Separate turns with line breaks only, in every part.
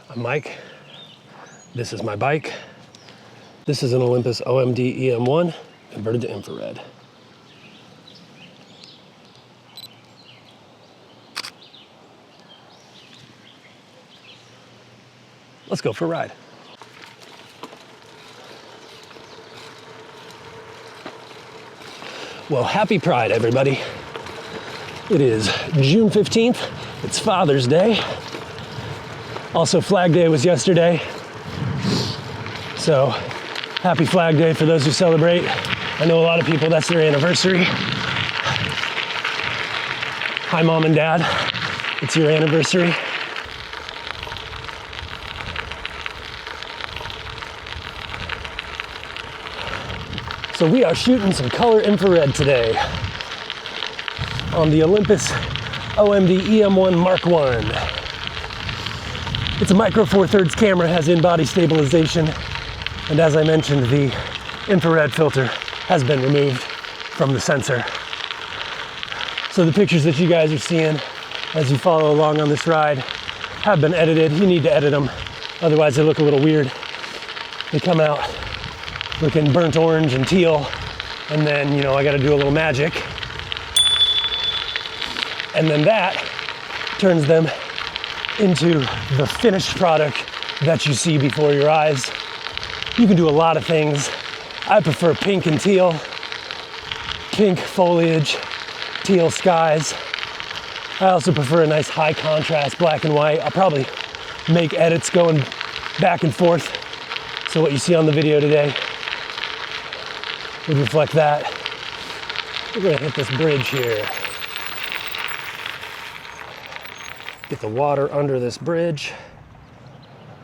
I'm Mike. This is my bike. This is an Olympus OMD EM-1 converted to infrared. Let's go for a ride. Well, happy Pride, everybody. It is June 15th. It's Father's Day. Also, Flag Day was yesterday. So, happy Flag Day for those who celebrate. I know a lot of people, that's their anniversary. Hi, Mom and Dad. It's your anniversary. So we are shooting some color infrared today on the Olympus OMD EM-1 Mark I. It's a micro 4/3 camera, has in-body stabilization, and as I mentioned, the infrared filter has been removed from the sensor. So the pictures that you guys are seeing as you follow along on this ride have been edited. You need to edit them, otherwise they look a little weird. They come out looking burnt orange and teal, and then, you know, I gotta do a little magic. And then that turns them into the finished product that you see before your eyes. You can do a lot of things. I prefer pink and teal, pink foliage, teal skies. I also prefer a nice high contrast black and white. I'll probably make edits going back and forth. So what you see on the video today would reflect that. We're gonna hit this bridge here. Get the water under this bridge.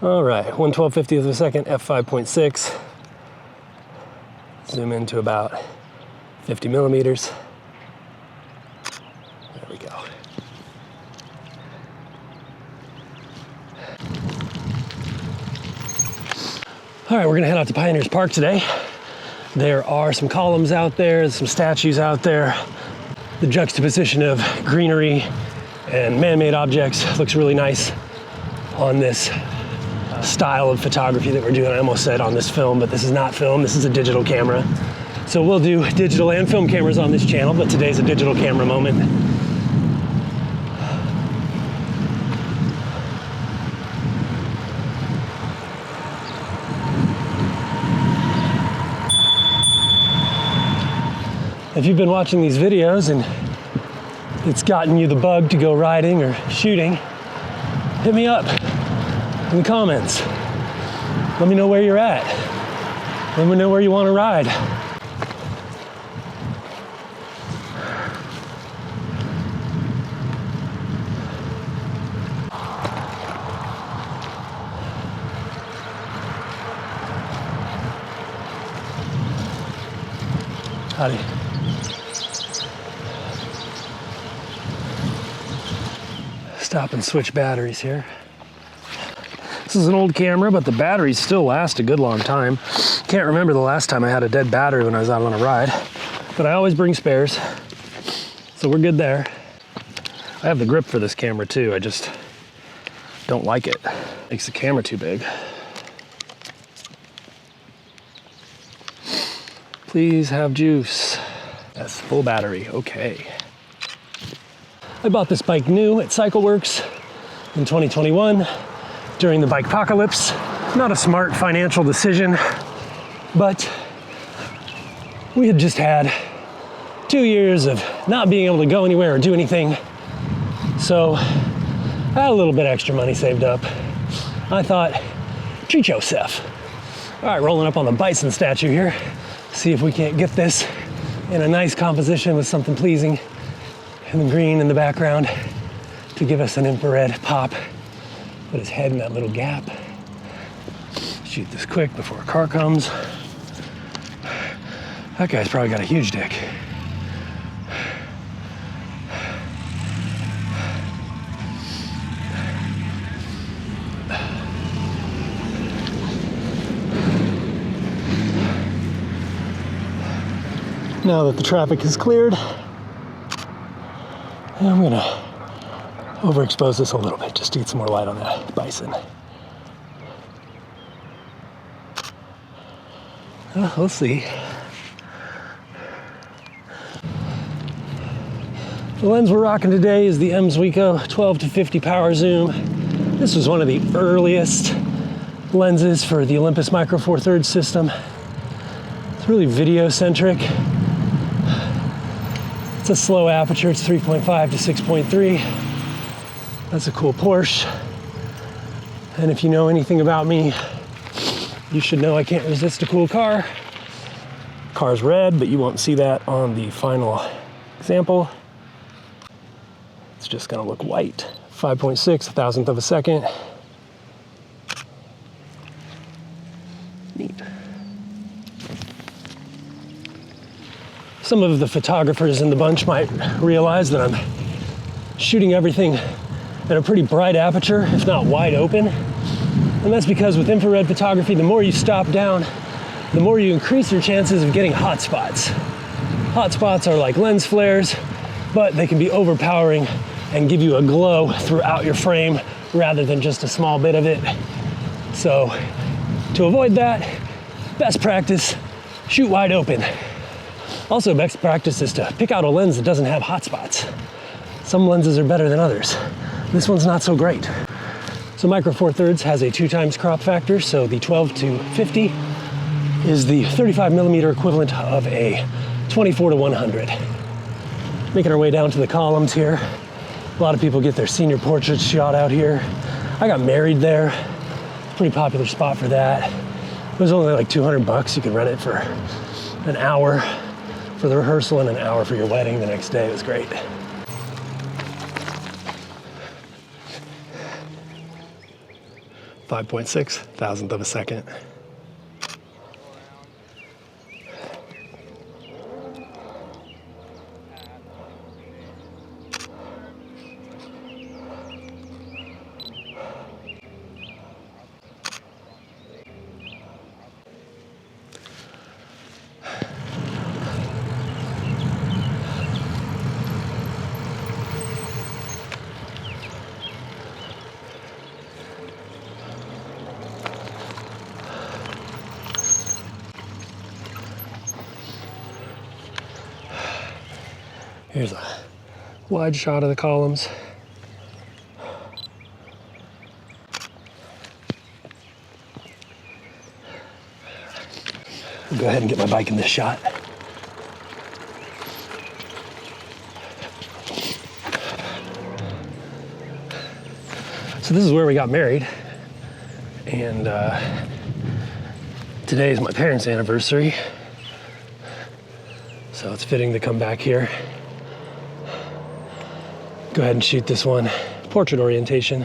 All right, 1/1250th of a second, f5.6. Zoom into about 50 millimeters. There we go. All right, we're gonna head out to Pioneers Park today. There are some columns out there, some statues out there. The juxtaposition of greenery and man-made objects looks really nice on this style of photography that we're doing. I almost said on this film, but this is not film, this is a digital camera. So we'll do digital and film cameras on this channel, but today's a digital camera moment. If you've been watching these videos and it's gotten you the bug to go riding or shooting, hit me up in the comments. Let me know where you're at. Let me know where you want to ride. Howdy. Stop and switch batteries here. This is an old camera, but the batteries still last a good long time. Can't remember the last time I had a dead battery when I was out on a ride, but I always bring spares, so we're good there. I have the grip for this camera too, I just don't like it. Makes the camera too big. Please have juice. Yes, full battery, okay. I bought this bike new at CycleWorks in 2021 during the bike-pocalypse. Not a smart financial decision, but we had just had 2 years of not being able to go anywhere or do anything. So I had a little bit extra money saved up. I thought, treat yourself. All right, rolling up on the bison statue here. See if we can't get this in a nice composition with something pleasing in the green in the background to give us an infrared pop. Put his head in that little gap. Shoot this quick before a car comes. That guy's probably got a huge dick. Now that the traffic is cleared, I'm gonna overexpose this a little bit just to get some more light on that bison. We'll see. The lens we're rocking today is the EM-1 12 to 50 power zoom. This was one of the earliest lenses for the Olympus Micro Four Thirds system. It's really video centric. It's a slow aperture, it's 3.5 to 6.3. That's a cool Porsche. And if you know anything about me, you should know I can't resist a cool car. Car's red, but you won't see that on the final example. It's just gonna look white. 5.6 thousandth of a second. Neat. Some of the photographers in the bunch might realize that I'm shooting everything at a pretty bright aperture, if not wide open. And that's because with infrared photography, the more you stop down, the more you increase your chances of getting hot spots. Hot spots are like lens flares, but they can be overpowering and give you a glow throughout your frame rather than just a small bit of it. So to avoid that, best practice, shoot wide open. Also, best practice is to pick out a lens that doesn't have hot spots. Some lenses are better than others. This one's not so great. So Micro Four Thirds has a 2x crop factor, so the 12 to 50 is the 35 millimeter equivalent of a 24 to 100. Making our way down to the columns here. A lot of people get their senior portraits shot out here. I got married there. Pretty popular spot for that. It was only like 200 bucks. You could rent it for an hour for the rehearsal and an hour for your wedding the next day. It was great. .6 thousandth of a second. Here's a wide shot of the columns. I'll go ahead and get my bike in this shot. So this is where we got married, and today is my parents' anniversary, so it's fitting to come back here. Go ahead and shoot this one, portrait orientation.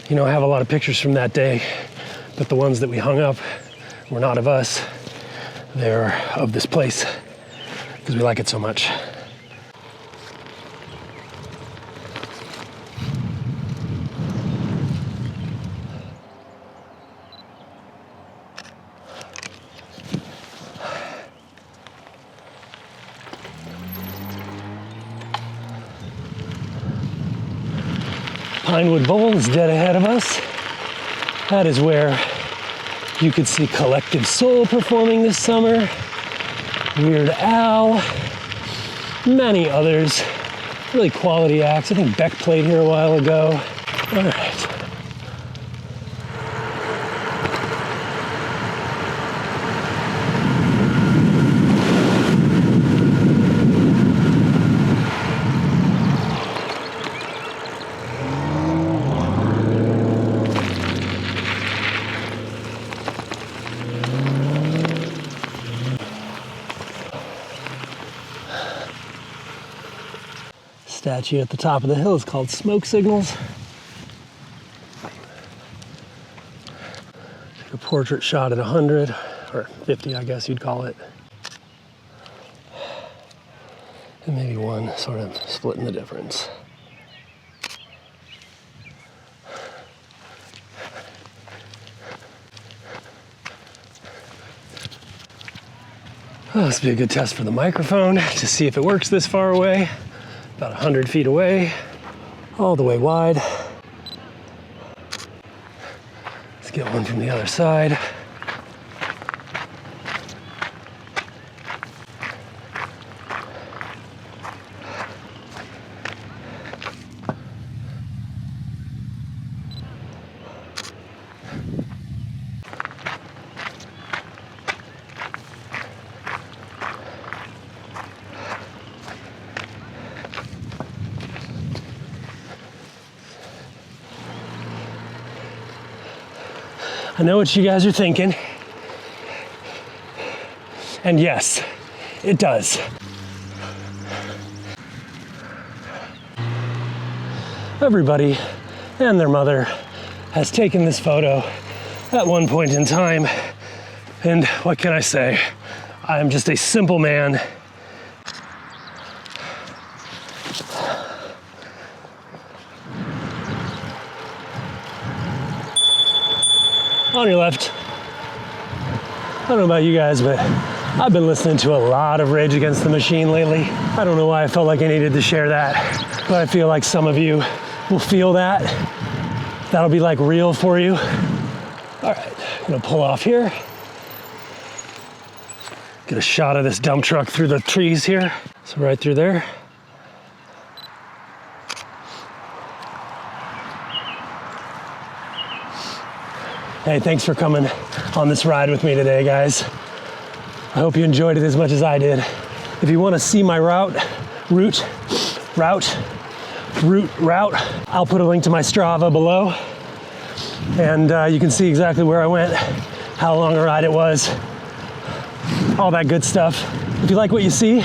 You know, I have a lot of pictures from that day, but the ones that we hung up were not of us. They're of this place, because we like it so much. Pinewood Bowl is dead ahead of us. That is where you could see Collective Soul performing this summer, Weird Al, many others. Really quality acts. I think Beck played here a while ago. All right. Statue at the top of the hill is called Smoke Signals. Take a portrait shot at 100, or 50 I guess you'd call it. And maybe one sort of splitting the difference. Oh, this would be a good test for the microphone to see if it works this far away. About 100 feet away, all the way wide. Let's get one from the other side. I know what you guys are thinking. And yes, it does. Everybody and their mother has taken this photo at one point in time. And what can I say? I am just a simple man. On your left. I don't know about you guys, but I've been listening to a lot of Rage Against the Machine lately. I don't know why I felt like I needed to share that, but I feel like some of you will feel that. That'll be like real for you. All right, I'm gonna pull off here. Get a shot of this dump truck through the trees here. So right through there. Hey, thanks for coming on this ride with me today, guys. I hope you enjoyed it as much as I did. If you want to see my route, I'll put a link to my Strava below. And you can see exactly where I went, how long a ride it was, all that good stuff. If you like what you see,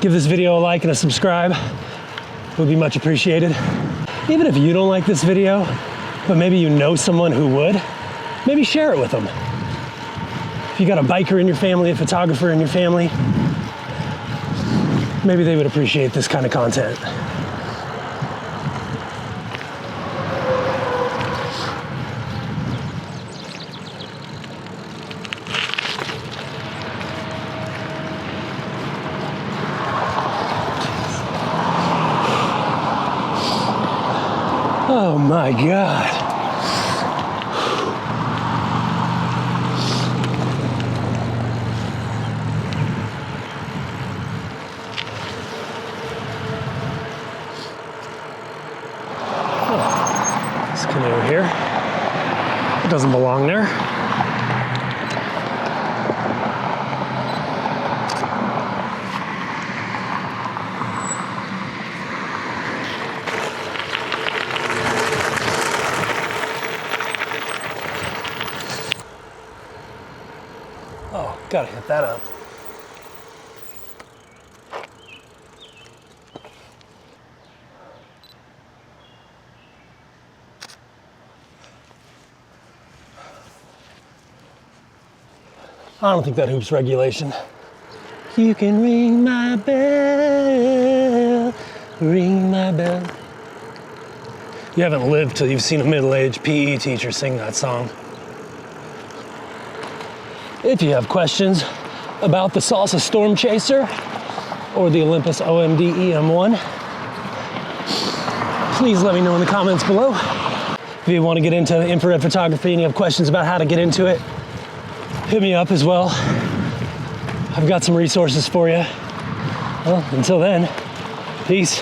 give this video a like and a subscribe. It would be much appreciated. Even if you don't like this video, but maybe you know someone who would, maybe share it with them. If you got a biker in your family, a photographer in your family, maybe they would appreciate this kind of content. Oh my God. This canoe here, it doesn't belong there. Oh, gotta hit that up. I don't think that hoop's regulation. You can ring my bell, ring my bell. You haven't lived till you've seen a middle-aged PE teacher sing that song. If you have questions about the Salsa Stormchaser or the Olympus OMD EM-1, please let me know in the comments below. If you want to get into infrared photography and you have questions about how to get into it, hit me up as well. I've got some resources for you. Well, until then, peace.